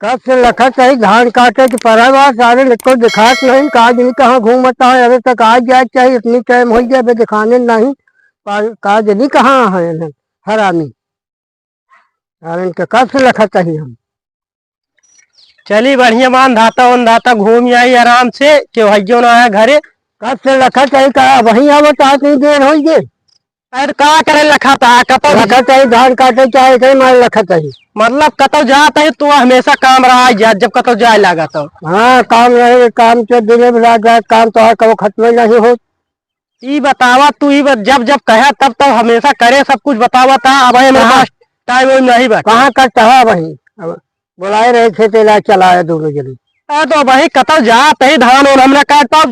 कब से लखा चाहिए धान काटे के परावा सारे लिखो दिखात नहीं का दिन कहाँ घूमता है अभी तक आ जाए चाहिए इतनी टाइम हो गया दिखाने नहीं का दिन कहाँ है हरामी और इनके कब से लखा चाहिए हम चली बढ़िया मान धाता घूम आई आराम से क्यों हइयो ना आया घरे। कब से लखा चाहिए कहा वही आवता इतनी देर हो गई। अरे का करे लखा था कतो लखा चाहिए धान काटे चाहे कहीं मारे लखा चाहिए मतलब कतो जाता है तो हमेशा काम रहा जा जब कतो जाए लगा तो। हाँ काम रहे काम से दिन में रात रात काम तो है कब खत्म नहीं हो। ई बतावा तू ही जब जब कहे तब तो हमेशा करे सब कुछ बतावा था अब मेरे पास टाइम नहीं बचा। कहाँ करता है वही बुलाए रहे थे तेला चलाया दोनों जने। तो वही कतो जाते ही धान और हमने काटता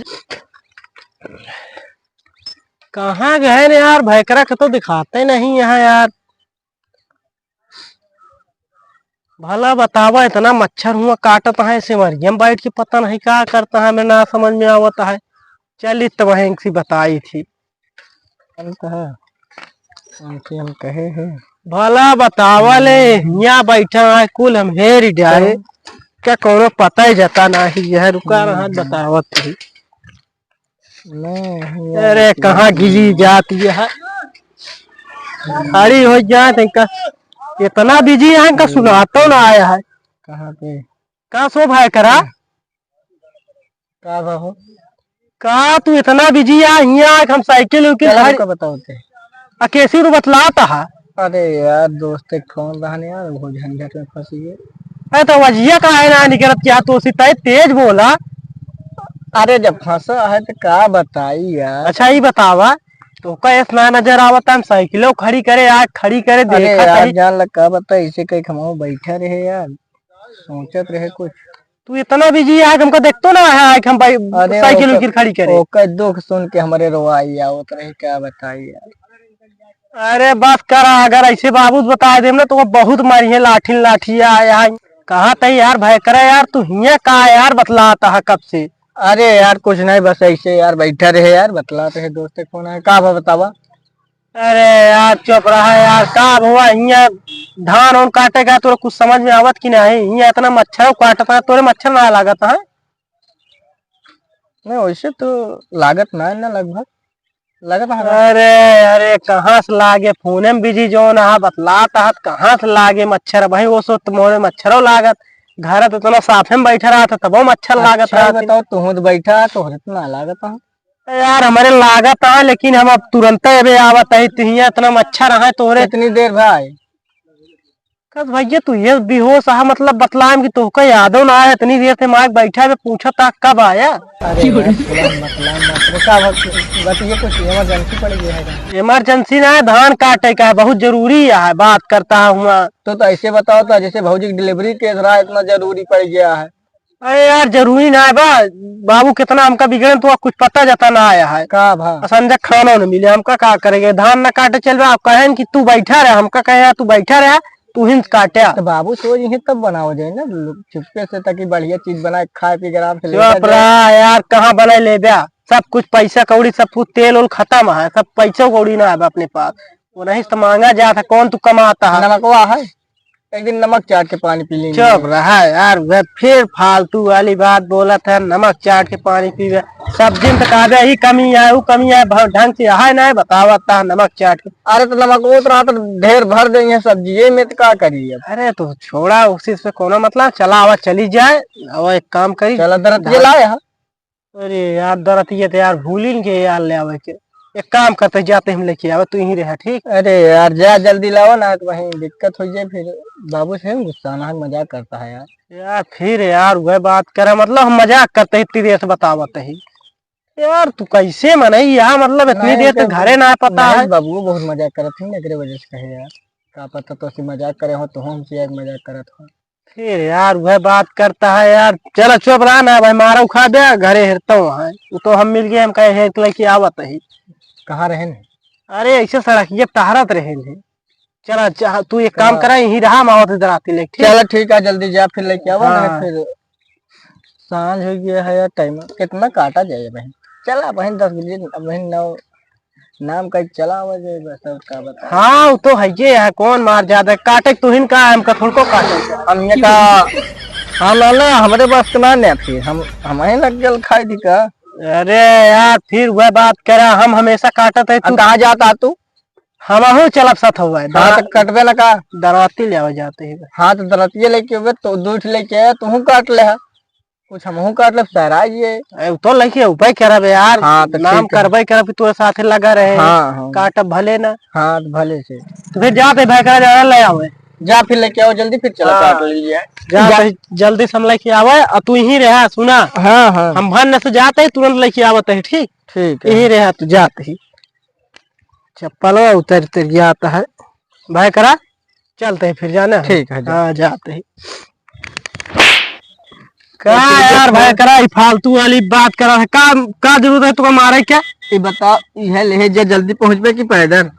कहाँ गए ने यार भयकरा के तो दिखाते नहीं यहाँ यार। भला बतावा इतना मच्छर हुआ काटता है सिमरिया में बैठ के पता नहीं क्या करता है मेरे ना समझ में आवता है। चल तो वहीं सी बताई थी हम कहे हैं भला बतावा ले यहाँ बैठा है कुल हम हेर जाए क्या कोनो पता ही जाता नहीं यह रुका रहा बतावत थी। अरे कहाँ गिरी जाती है खड़ी हो जाए इतना बिजी है का सुनाता ना आया है। कहाँ पे कहाँ सो भाई करा का हो का तू इतना बिजी है यहाँ हम साइकिल बताओ कैसी रू बतलाता है। अरे यार दोस्त एक फोन रहने यार वो झंझट में फंसी है। अरे तो वजिया का है ना निकलत क्या तो तेज बोला। अरे जब फंसा है तो क्या बताई यार। अच्छा ही बतावा तो कैस ना नजर आवता हम साइकिलों खड़ी करे यार खड़ी करे देखा यार जान लग का बता इसे कहीं खमाओ बैठा रहे यार सोचत रहे कुछ। तू इतना बिजी है हमको देखतो ना है हम साइकिल उकिल खड़ी करे ओकर दुख सुन के हमारे रोवाई आवत रहे क्या बताई यार। अरे बस करा अगर ऐसे बाबू बता दे ना तो वो बहुत मारी है लाठी लाठी आया कहा तई यार भय करे यार तू हिया का यार बतलाता है कब से। अरे यार कुछ नहीं बस ऐसे यार बैठा रहे यार बतलाते है दोस्त फोन है का बतावा। अरे यार चुप रहा यार का हुआ हिया धान उन काटेगा तो कुछ समझ में आवत कि नहीं हिया इतना मच्छर काटता तोरे मच्छर ना लागत है। नहीं वैसे तो लागत ना लगभग लगत है। अरे अरे कहाँ से लागे फोने में बिजी जो ना बतलाता कहाँ से लागे मच्छर भाई वो सो तुम्हारे मच्छरों लागत घर तो इतना साफे में बैठा रहा था तब मच्छर लागत रहा। बताओ तुम बैठा तो ना लागत है यार हमारे लागत है लेकिन हम अब तुरंत आवत है तुहिया इतना मच्छर है तोरे इतनी देर भाई कब भैया तू ये बेहोश है मतलब बतलाम की तुमको यादो ना आया इतनी देर से मार बैठा है पूछा था कब आया। इमरजेंसी पड़ गया है। इमरजेंसी ना है धान काटे का है बहुत जरूरी है बात करता हूँ तो ऐसे बताओ तो जैसे भौजी की डिलीवरी के रहा इतना जरूरी पड़ गया है। अरे यार जरूरी ना है बाबू कितना हमका बिगड़े तो कुछ पता जाता ना आया है का भा संजय खाना न मिले हमका का करेंगे धान न काटे चल आप कहें कि तू बैठा रहे हमका कहे तू बैठा रहा तू हिंद काटे तो बाबू सोच ही तब बनाओ जाए ना चुपके से ताकि बढ़िया चीज बनाए खाए पी आराम से यार कहाँ बनाए ले ब्या सब कुछ पैसा कौड़ी सब कुछ तेल उल खत्म है सब पैसा कौड़ी ना है अपने पास वो नहीं तो मांगा जाता कौन तू कमाता है। नमकवा है एक दिन नमक चाट के पानी पी लेंगे। चुप रहा यार वह फिर फालतू वाली बात बोला था नमक चाट के पानी पीवे सब्जी में तो ही कमी है वो कमी है ढंग से है ना बतावा था नमक चाट के। अरे तो नमक उतरा तो ढेर भर देंगे सब्जी में तो क्या करिए। अरे तो छोड़ा उसी से कोनो मतलब चला आवा चली जाए और एक काम करी चला दरत ये लाए। अरे यार दरत ये तो यार भूलिन के यार ले आवे के एक काम करते जाते हम लेके आवे तू यहीं रह ठीक। अरे यार जा जल्दी लाओ ना तो वहीं दिक्कत हो जाए फिर बाबू से गुस्सा ना मजाक करता है यार फिर यार वह बात करे मतलब हम मजाक करते इतनी देर से बतावत ही यार तू कैसे मनई यार मतलब इतनी देर से घरे ना पता है। बाबू बहुत मजाक करत है ना वजह से कहे यार का पता तो मजाक करे हो तो हमसे मजाक करत हो फिर यार वह बात करता है यार चलो चुप रहा ना भाई मारा उखा दे घरे हेरता हूँ तो हम मिल गए हम कहे हेर लेके आवत ही कहाँ रहे। अरे ऐसे सड़क ये तहरत रहे चला तू एक काम करा यही रहा मावत इधर आती ले चलो ठीक है जल्दी जा फिर लेके आवा ना फिर सांझ हो गया है यार टाइम कितना काटा जाए बहन चला बहन 10 बजे बहन 9 नाम का चला बजे बस का बता। हाँ वो तो है ये है कौन मार ज्यादा काटे तू हिन का हम का थोड़ा काटे हम ये का हाँ लाला हमारे पास तो ना फिर हम ही लग गल खाई दी का। अरे यार फिर वह बात करा, हम हमेशा काटत है तू कहाँ जाता तू? हम चलब साथ हुआ है हाँ तो कटवे लगा। दराती ले जाते हैं। हाँ तो दरतिये लेके हुए तो दूठ लेके आया तू काट ले है। कुछ हम काट ले सहरा ये तो लड़की उपाय करब यार। हाँ तो नाम करबे करब तो साथे लगा रहे। हाँ हाँ काटब भले ना। हाँ तो भले से तो फिर जाते भाई करा जा ले आवे। जा फिर लेके आओ जल्दी फिर चला काट लीजिए। जा जल्दी से हम लेके आवे और तू यहीं रहा सुना। हाँ हाँ हम भन से जाते ही तुरंत लेके आवत है। ठीक ठीक है यहीं रहा तू जाते ही चप्पल उतर उतर जाता है भाई करा। चलते हैं फिर जाना। ठीक है हाँ जाते ही क्या यार भाई करा फालतू वाली बात करा है। का जरूरत है तुमको मारे क्या? ये बता यह ले जा जल्दी पहुंच पे कि पैदल?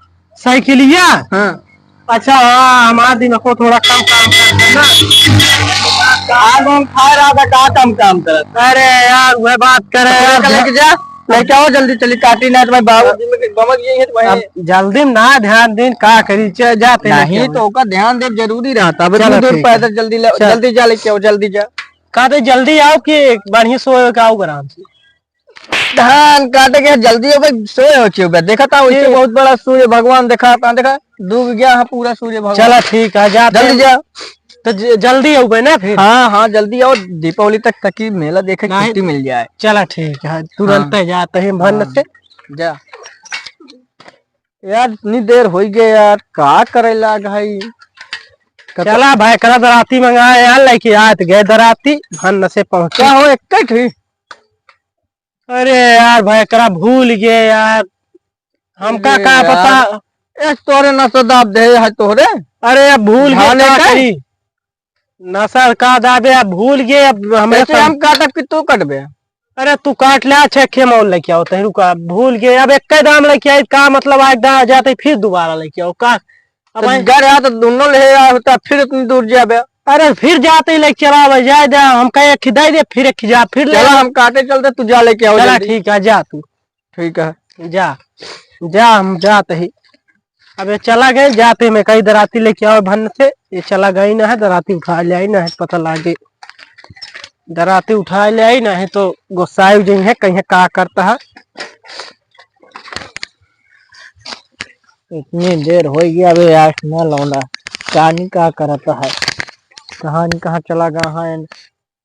साइकिलिया। हाँ अच्छा हाँ हमारा दिन को थोड़ा कम काम करना। खा रहा था कहा काम कर। अरे यार वह बात करे लेके जा लेके आओ जल्दी चली काटी ना तुम्हारे बाबू में बमक गई है तुम्हारे। जल्दी में ना ध्यान दें का करी जाते नहीं तो का ध्यान दे जरूरी रहता है। चलो दूर ठीक पैदल जल्दी जल्दी जा लेके आओ जल्दी जा। कहते जल्दी आओ कि बढ़िया सोए का आओ आराम से। धान काटे के जल्दी हो भाई सोए हो चुके देखा था उससे बहुत बड़ा सूर्य भगवान देखा देखा डूब गया है पूरा सूर्य भगवान। चलो ठीक है जा जल्दी जा। तो जल्दी आओ ना फिर। हाँ हाँ जल्दी आओ दीपावली तक की मेला देखे छुट्टी मिल जाए। चला ठीक है तुरंत जाते हैं भन से जा। यार इतनी देर हो गई यार का करेला भाई। चला भाई करा दराती मंगाए यार लेके आए तो गए दराती भन से पहुंचे। क्या हो एक ही। अरे यार भाई करा भूल गए यार हमका क्या पता। तोरे न तो दाब दे है तोरे। अरे अब भूल गए नशा का दाबे अब भूल गए। अब हमें हम काटब कि तू कटबे? अरे तू काट ले छे मोल लेके आओ तहरु का भूल गए। अब एक दाम लेके आए का मतलब आज जाते फिर दोबारा लेके आओ का। अब घर आ तो दोनों ले होता फिर इतनी दूर जाबे। अरे फिर जाते ही लेके चला जाए दे हम कहे खिदाई दे फिर जा फिर ले हम काटे चलते तू जा लेके आओ। चला ठीक है जा तू। ठीक है जा जा हम जाते ही। अब ये चला गए जाते मैं कहीं दराती लेके आओ भन से। ये चला गई ना है दराती उठा ले आई ना है पता लागे दराती उठा ले आई ना है तो गुस्साई जी है कहीं का करता है। इतनी देर हो गई अभी यार ना लौंडा कहानी का करता है। कहानी कहाँ चला गया है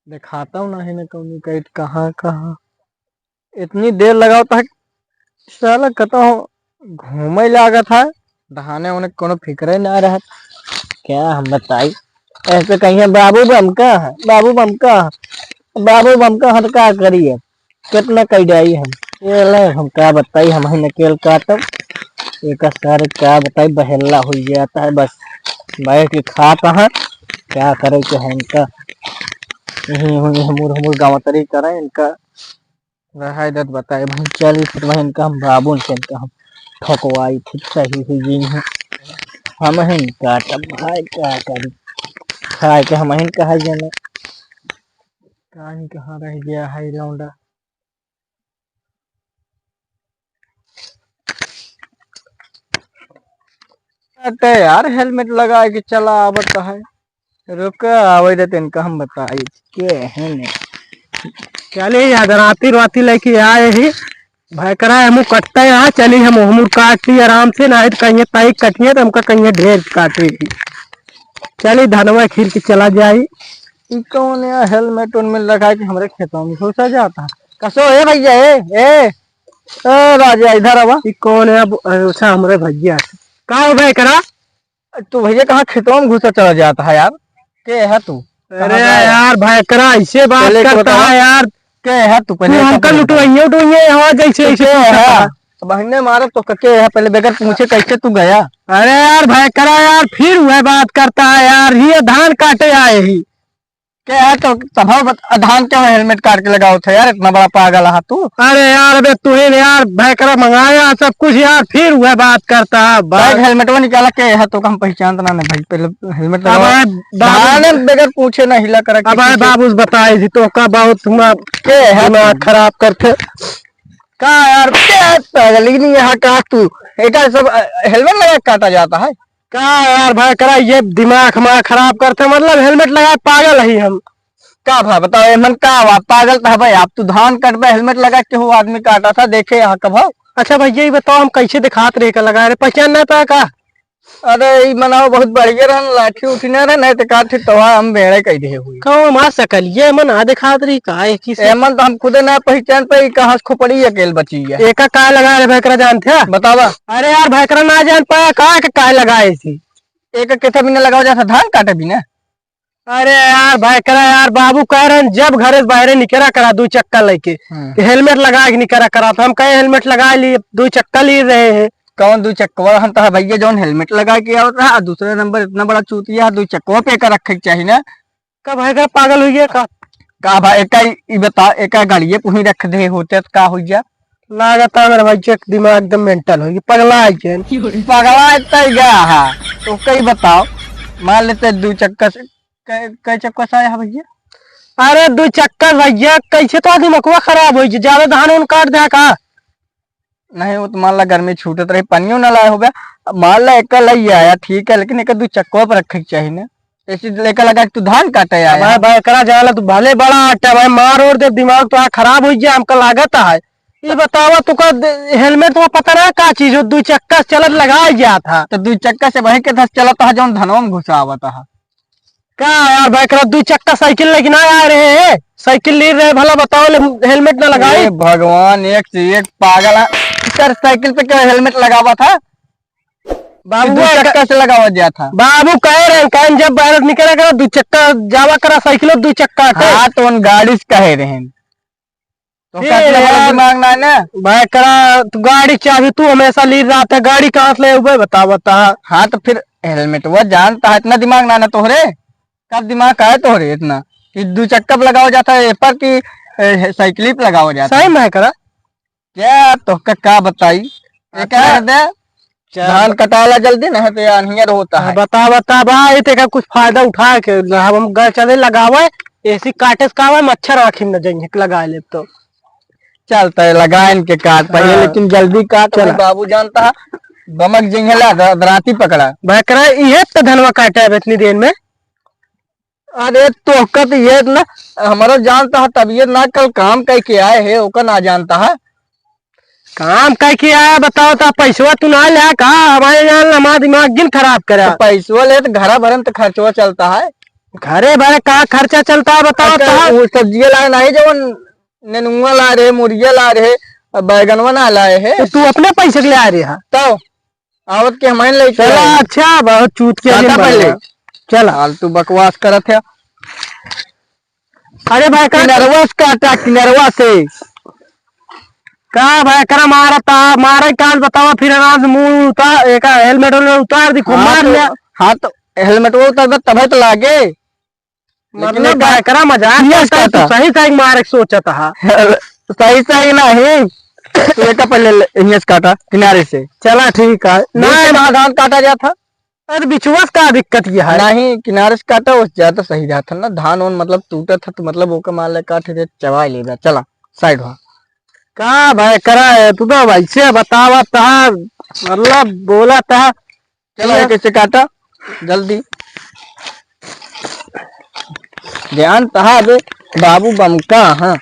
दिखाता हूँ ना है ना कहीं कहीं कहाँ कहाँ इतनी देर लगाता है। साला कहता हूँ घूमे लागत है दहाने उन्हें कोनो फिक्र ना रहा। क्या हम बताई ऐसे कहीं बाबू बम का है बाबू बम का बाबू बम का हर का करिए कितना कही जाई हम ये ले हम क्या बताई हम ही नकेल काटब एक सारे क्या बताई बहेला हो जाता है बस बैठ के खाता है क्या करे के है इनका हमूर गाँव तरी करे इनका रहा इधर बताए भाई चलिए फिर वही इनका हम बाबू से इनका हम ठकवाई थी सही हुई है हम ही काटब भाई क्या करी खाए के हम ही कहा जाना कहानी कहाँ रह गया है लौंडा। यार हेलमेट लगा के चला आवत है रुक आवे दे इनका हम बताई के है ने चले याद राती राती लेके आए ही भाई करा हम कटते यहाँ चली हम काटी आराम से ना तो कहीं ताई कटिए तो हमका कहीं ढेर काटे ही चली धनवा खीर के चला जाये। कौन यार हेलमेट उनमें लगा के हमारे खेतों में घुसा जाता है कसो है भैया ए राजा इधर आवा। कौन है अब अच्छा हमारे भैया का हो भाई करा तू भैया कहाँ खेतों में घुसा चला जाता है यार के है तू? अरे यार भाई करा ऐसे बात करता है यार के है तू पहले हमका लुटवाइए उठवाइए यहाँ जैसे ऐसे है बहने मारो तो कके है पहले बगैर पूछे कैसे तू गया? अरे यार भाई करा यार फिर वह बात करता है यार ये धान काटे आए ही क्या है तो स्वभाव धान क्या हेलमेट काट के लगाओ थे यार इतना बड़ा पागल है तू। अरे यार अबे तू यार भाई करा मंगाया सब कुछ यार फिर वह बात करता है भाई हेलमेट वो निकाला के है तो हम पहचानता ना भाई पहले हेलमेट लगाओ बगैर पूछे ना हिला कर। अब बाबू बताए थी तो का बहुत के है खराब करते का यार पागल ही नहीं यहाँ काट तू एक सब हेलमेट लगा काटा जाता है क्या यार भाई करा ये दिमाग हमारा खराब करते मतलब हेलमेट लगा पागल है हम का भाई बताओ एमन का हुआ? पागल था भाई आप, तू धान कटबे हेलमेट लगा के हो, आदमी काटा था देखे यहाँ कब हो? अच्छा भैया ये बताओ हम कैसे दिखात रहे का लगा रहे, पहचान नहीं पाया का? अरे ई मनाओ बहुत बढ़िया रहन, लाठी उठी न रहे नहीं तो काठी तो हम बेड़े कह दे हुई। कहो मार सकल ये मन आ दिखात रही का है किसे? एमन तो हम खुदे ना पहचान पे, कहाँ से खोपड़ी अकेल बची है। एका का लगा रहे भैकरा जानते हैं? बतावा अरे यार भैकरा ना जान पाया का लगाए थी। एक कितना भी न लगाओ जैसा धान काटे भी ना। अरे यार भैकरा यार बाबू कह रहे हैं जब घर से बाहर निकला करा 2 चक्का लेके हेलमेट लगा के निकला करा, तो हम कहे हेलमेट लगा लिए 2 चक्का ले रहे हैं। कौन 2 चक्कवा हम तो भैया जौन हेलमेट लगा के आवता है, दूसरे नंबर इतना बड़ा चूतिया 2 चक्कवा पे कर रखे चाहिए ना। का भैकरा पागल हुई है का भाई एक बता एक गाड़िए पुही रख दे होते तो का हो जा? लागता मेरा भैया दिमाग एकदम मेंटल होगी, पगला है पगला इतना गया है तो कई बताओ। मान लेते 2 चक्का से कई चक्का से आया है भैया? अरे 2 चक्कर भैया कैसे तो दिमागवा खराब हो ज्यादा धान उन काट दिया का? नहीं वो तो मान ला गर्मी छूटत रही पनियो न लाए हो गया, मान ला एक लई आया ठीक है, लेकिन एक 2 चक्का पर रखे चाहिए ना। ऐसी लेकर लगा तू धान काटे आया भाई भैकरा जाला तू भले बड़ा आटा भाई मार और दे दिमाग तो खराब हो गया हमका लागत है। ये बतावा तू का हेलमेट तो पता ना का चीज 2 चक्का चलत लगाया गया था, तो 2 चक्का से वही के धस चलता है जौन धनवा में घुसा आवता है। का यार भैकरा 2 चक्का साइकिल लेके ना आ रहे हैं, साइकिल ले रहे भला बताओ हेलमेट ना लगाए। भगवान एक से एक पागल है सर, साइकिल पे क्या हेलमेट लगावा था? बाबू 2 चक्का से लगावा गया था। बाबू कह रहे हैं जब बाहर निकला करा 2 चक्का जावा करा साइकिल 2 चक्का हाँ तो उन गाड़ी से कहे रहे तो दिमाग ना ना भैकरा तू गाड़ी चाबी तू हमेशा ली रहा था, गाड़ी कहाँ से ले हुए बता। हाँ तो फिर हेलमेट वो जानता है, इतना दिमाग ना ना तोहरे? कब दिमाग का है तोहरे इतना कि 2 चक्का पे लगावा जाता है पर की साइकिल पे लगावा जाता है? सही में करा क्या तो क्या बताई क्या दे धान कटाला जल्दी ना तो अनहियर होता है। बता भाई तेरा कुछ फायदा उठा के हम चले लगावे ऐसी काटे से का मच्छर आखिर न जाएंगे लगा ले तो चलता है लगा इनके काट पहले लेकिन जल्दी काट। बाबू जानता है बमक जिंगला दराती पकड़ा भैकरा ये तो धनवा काटा है इतनी देर में। अरे तो कत ये ना हमारा जानता है तबीयत ना कल काम कह के आए है ओका ना जानता है काम कह के आया बताओ तो पैसा तू ना लिया का हमारे यहाँ हमारा दिमाग गिन खराब करा। तो पैसवा ले तो घर भरन तो खर्चवा चलता है, घरे भरे का खर्चा चलता है बताओ तो? सब्जियां लाए नहीं जो नेनुआ ला रहे मुर्गिया ला रहे बैगनवा ना लाए है तो तू अपने पैसे ले आ रही है तो आवत के हमारे ले चला। अच्छा बहुत चूत के पहले चला फालतू बकवास करत है। अरे भाई किनरवा से काटा किनरवा से का भाई करा मारा काज बतावा फिर अनाज मुंह उतार एक हेलमेट उतार दी मार लिया। हाँ तो हेलमेट वो उतर तभी तो लागे मतलब भाई करा मजाक सही सही मारे सोचा था सही सही नहीं तो एक पहले काटा किनारे से चला ठीक है ना धान काटा गया था। अरे बिचुआ का दिक्कत यह है नहीं किनारे से काटा वो ज्यादा सही रहा था ना, धान उन मतलब टूटा था तो मतलब वो मान ले काटे थे चबा लेगा। चला साइड हुआ का भाई करा है तू तो वैसे बतावा था मतलब बोला था। चलो कैसे काटा जल्दी ध्यान तहा बे बाबू बमका। हाँ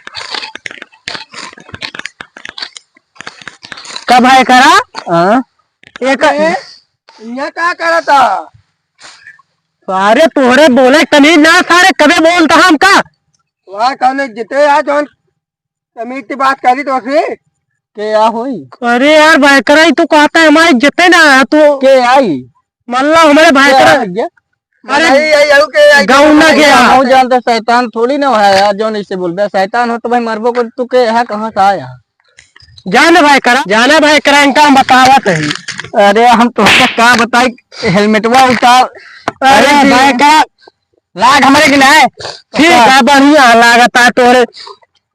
का भाई करा एक यहाँ क्या करा था? अरे तोहरे बोले तमीज ना सारे कभी बोलता हम का वहाँ कौन जिते आज तमीज की बात करी तो फिर के आ हुई। अरे यार भाई करा तू कहता है हमारे जिते ना तो के आई मतलब हमारे भाई करा अरे गाँव ना गया जानते शैतान थोड़ी ना है यार जो इससे बोल रहा शैतान हो तो भाई मरबो को तू के यहाँ कहाँ से आया? जाना भाई करा इनका हम बतावत है। अरे हम तो क्या बताई हेलमेटवा उतार। अरे भाई करा लाग हमारे की ना ठीक है बढ़िया लागत है तोरे,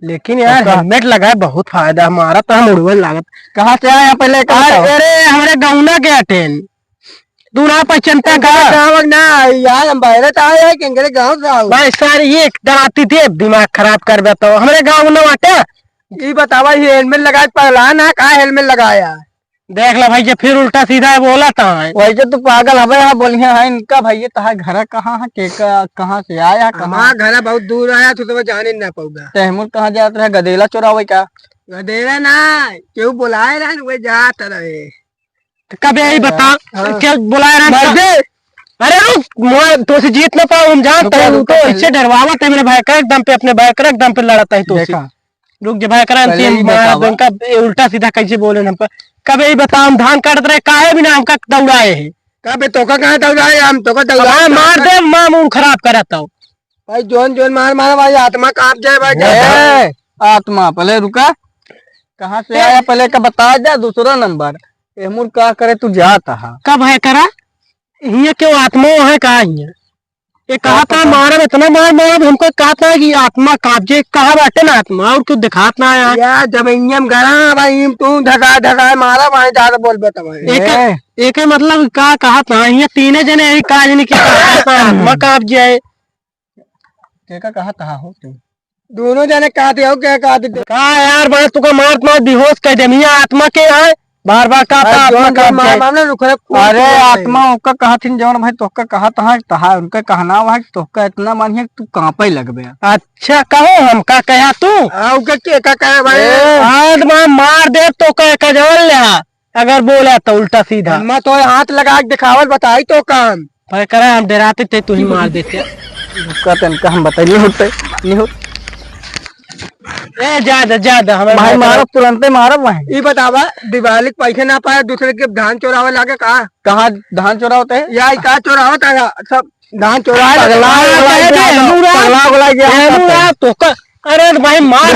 लेकिन यार हेलमेट लगाए बहुत फायदा हमारा तो हम उड़वे लागत। कहाँ से आया पहले? अरे हमारे गाँव ना गया ट्रेन तू ना पहचानता गाँव ना यार हम बाहर तो आए हैं किंगरे गाँव से आओ भाई सारी ये डराती थी दिमाग खराब कर देता हमारे गाँव में वाटे ये बतावा ये हेलमेट लगाए पहला ना कहा हेलमेट लगाया देख ला भैया फिर उल्टा सीधा बोला था वैसे तो पागल हवे यहाँ बोलिए है इनका भैया तहा घर कहाँ है कहाँ से आया कहाँ हमारा घर बहुत दूर आया तो जाने ना पाऊंगा। तहमुल कहाँ जात रहे गदेला चोरावे क्या गधेरा ना क्यों बुलाए रहा वे जात रहे। कब यही बता हाँ। क्या बुलाया रहा? अरे रुक तो से जीत ना पाओ हम जानते हैं रुको तो इससे डरवावत है मेरे भाई का एकदम पे अपने भाई का एकदम पे लड़ता है तो देखा रुक जा भाई करा पहले ही बतावा। का उल्टा सीधा कैसे बोले हम पर कब यही बता हम धान काट रहे काहे बिना हमका दौड़ाए है कब तो का कहाँ दौड़ाए हम तो का अब दौड़ाए मार दे मां मुंह खराब कराता हूँ भाई जोन जोन मार मार भाई आत्मा कांप जाए भाई ए, आत्मा पहले रुका कहाँ से आया पहले का बता जा दूसरा नंबर एमुर का करे तू जाता है कब है करा ये क्यों आत्मा है कहा ये कहा था मारब इतना मारब हमको कहा था कि आत्मा काब्जे कहा बैठे ना आत्मा और कुछ दिखात ना आया यार जब इंजम गरा भाई तू धका धका मारा भाई ज्यादा बोल बता भाई एक मतलब का कहा था ये तीने जने यही काज नहीं किया आत्मा काब्जे है का कहा था हो तू दोनों जने कहते हो क्या कहते कहा यार बड़ा तुका मार मार बेहोश कर दे मियां आत्मा के है बार बार का आत्मा काब्जे अरे आत्मा ओका कहा थी जवन भाई तोका कहा था तहा उनका कहना है तोका इतना मानिए तू कांपे लगबे अच्छा कहो हम का कहा तू के का कहे भाई आत्मा मार दे तो कह जवन ले अगर बोला तो उल्टा सीधा मैं तो हाथ लगा के दिखावत बताई तो काम पर करा हम डराते थे तू ही मार देते उसका तनका हम बताइए होते नहीं हो ए ज्यादा हमें भाई मारब तुरंते मारब वहीं ये बतावा दिवाली के पैसे ना पाए दूसरे के धान चोरावे लागे कहाँ धान चोरा होते है या का चोरावत है सब धान चोरा तो अरे भाई मार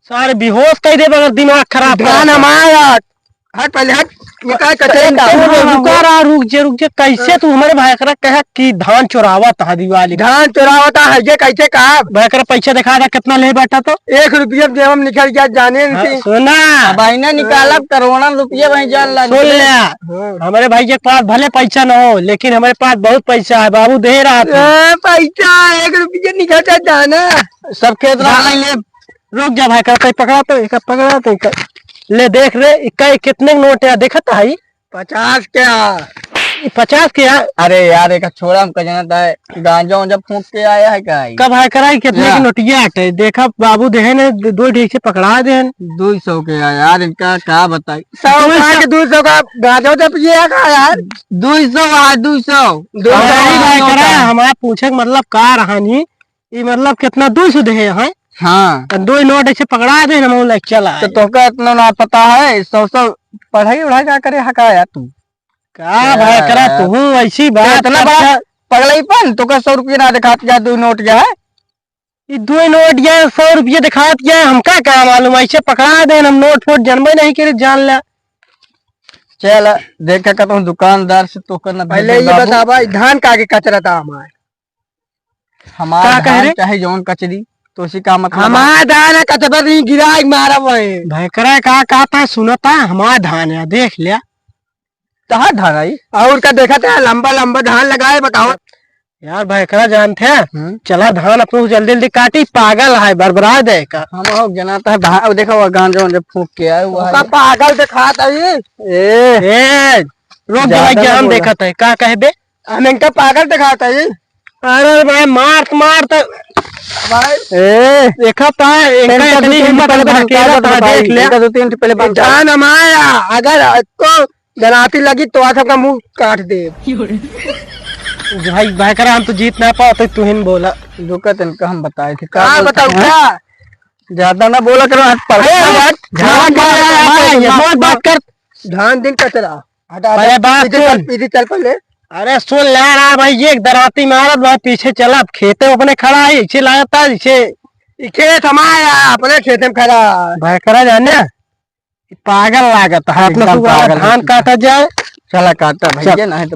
सारे बेहोश कर दे मगर दिमाग खराब धान हमारा हट पहले हट निकाल रुक जे कैसे तू हमारे भाई करा कहा कि धान चोरावा था दिवाली धान चोरावता है ये कैसे कहा भाई करा पैसा दिखा था कितना ले बैठा तो 1 रुपया जेब में निकल गया जाने नहीं सुना भाई ने निकाला करोड़ों रुपये भाई जान ला सुन लिया हमारे भाई के पास भले पैसा न हो लेकिन हमारे पास बहुत पैसा है बाबू दे रहा था पैसा 1 रुपया निकलता जाना सब खेत ले रुक जा भाई कर पकड़ा तो पकड़ा तो ले देख रे इक्का कितने नोट है देखा था 50 क्या 50 के अरे यार एक छोड़ा हमका जानता है गांजा वांजा फूंक के आया है क्या कब है कराई कितने की नोटिया हटे देखा बाबू देहे ने 2 ढीक से पकड़ा दे 200 के यार इनका क्या बताई 200 का गांजा तो पिए का यार 200 हमारा पूछे मतलब का रहानी ये मतलब कितना 200 दे है हाँ 2 नोट ऐसे पकड़ा दे ना चला तो तोका इतना ना पता है 100 पढ़ाई उढ़ाई क्या करे हकाया तू का भाई करा तू ऐसी बात इतना बड़ा पगलाईपन तो का 100 रुपया ना दिखात जा 2 नोट जा है ये 2 नोट या 100 रुपये दिखात गया हमका क्या मालूम ऐसे पकड़ा दे हम नोट फोट जन्मे नहीं करे जान लिया चल देखा कहता हूँ दुकानदार से तो करना पहले ये बता भाई धान का के कचरा था हमारा धान चाहे जौन कचरी तो उसी का मतलब हमारा धान है कचरा नहीं गिरा मारा वही भाई करा कहा था सुनता हमारा धान है देख लिया कहा धान आई और का देखा था लंबा लंबा धान लगाए बताओ यार भाई करा जानते हैं चला धान अपने को जल्दी जल्दी काटी पागल है बरबरा दे का हम जनाता है धान देखा हुआ गांजा वांजा फूंक के आया हुआ पागल दिखा था ए रुक भाई हम देखा था क्या कहे बे हम इनका पागल दिखाता है अरे भाई मार तो देखा था देख लिया 2-3 पहले धान हमारा अगर इसको गनाती लगी तो आज सबका मुंह काट दे भाई करा हम तो जीत ना पाते तू ही बोला रुका तनका हम बताए थे क्या बताओ क्या ज्यादा ना बोला करो बात कर धान दिन कचरा पहले बात पीछे चल पहले अरे सुन ले रहा भाई ये दराती मारत भाई पीछे चला खेते अपने खड़ा है इसे लाता इसे खेत हमारा अपने खेत में खड़ा भाई करा जाने पागल लागत है अपने धान काटा जाए चला काटा भैया नहीं तो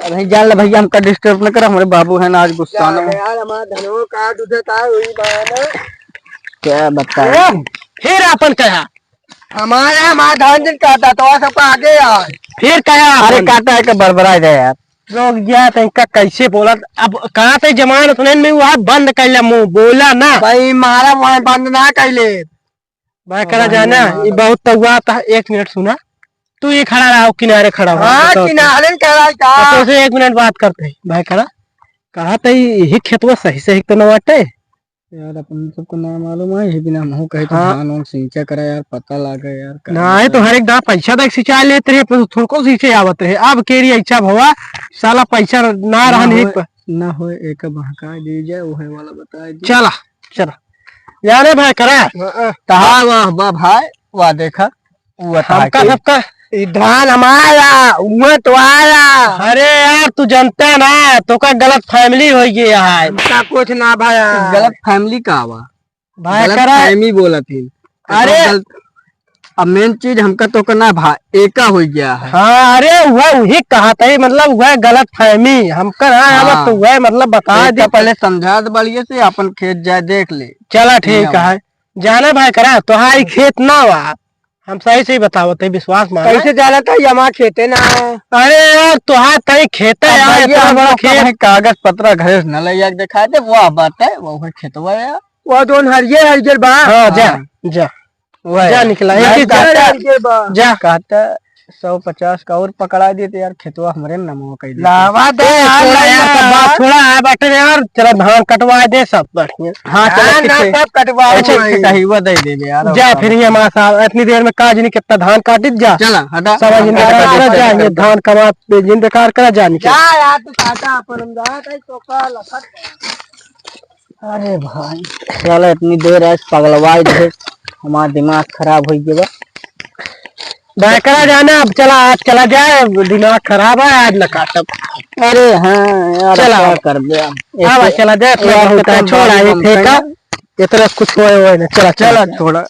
नहीं जान ले भैया हमका डिस्टर्ब न कर हमारे बाबू है ना आज गुस्सा में यार हमारा धनो काट देता है वही बात क्या बताया फिर अपन कहा हमारा धान दिन काटा तो सबका आगे यार फिर कहा अरे काटा है का बरबरा जाए यार रोक गया तो इनका कैसे बोला अब कहा थे जमानत में वहाँ बंद कर लिया मुंह बोला ना भाई मारा वहाँ बंद ना कर ले भाई करा जाना ये बहुत तगड़ा था। 1 मिनट सुना, तू ये खड़ा रहा किनारे खड़ा हो। हाँ किनारे खड़ा था। तो 1 मिनट बात करते हैं भाई। करा कहा था ये खेतवा सही सही तो न बाटे यार, अपन सबको ना मालूम है, ये बिना मुँह कहे तो हाँ। धान वान सिंचा करा यार, पता लगा यार। ना है तो हर एक दा पैसा तक सिंचाई लेते रहे, थोड़ा को सिंचे आवत रहे। अब केरी अच्छा भवा साला पैसा ना रहा नहीं ना हो एक बहका दीजिए, वो है वाला बता दीजिए। चला चला जाने भाई करा। कहा वाह भाई, वाह देखा वो हमका सबका धान हमारा उम्र तो आया। अरे यार तू जानता है ना, तो का गलत फैमिली हो गया है। का कुछ ना भाई, गलत फैमिली का हुआ भाई गलत करा फैमिली बोला थी। अरे अब मेन चीज हमका तो करना भाई एका हो गया है। हाँ अरे वही कहा था, मतलब वह गलत फहमी हमका हाँ। तो वह मतलब बता दे। पहले समझा दे बढ़िया से, अपन खेत जाए देख ले। चला ठीक है जाना भाई करा। तुम्हारी खेत ना हुआ, हम सही से बतावत है, विश्वास मान। कैसे जाना था यमा खेते ना। अरे यार तुहार तई खेत है यार, इतना बड़ा खेत। कागज पत्र घर न ले जाके दिखा दे, वाह बात है, वो खेतवा यार। वो दोन हरियर हरियर बा। हाँ जा जा जा निकला एक जा। कहता 150 का और पकड़ा देते यार, खेतवा हमारे नमो कह लावा दे यार सब बात थोड़ा है बैठे यार। चला धान कटवा दे सब बढ़िया। हाँ सब कटवा कहीवा दे दे यार। जा फिर ये हमारे साथ इतनी देर में काज नहीं कितना धान काटित जा। चला हटा समझ जा ये धान कमा जिन बेकार करा जा निकल। जा यार तू काटा अपन जा तो का लखत। अरे भाई चलो इतनी देर आज पगलवाई दे, हमारा दिमाग खराब हो गया। भाई करा जाना अब। चला आज चला जाए, दिमाग खराब है आज न काटब। अरे हाँ यार, चला क्या कर दिया। चला जाए छोड़ा ये ठेका इतना कुछ होए ना। चला चला थोड़ा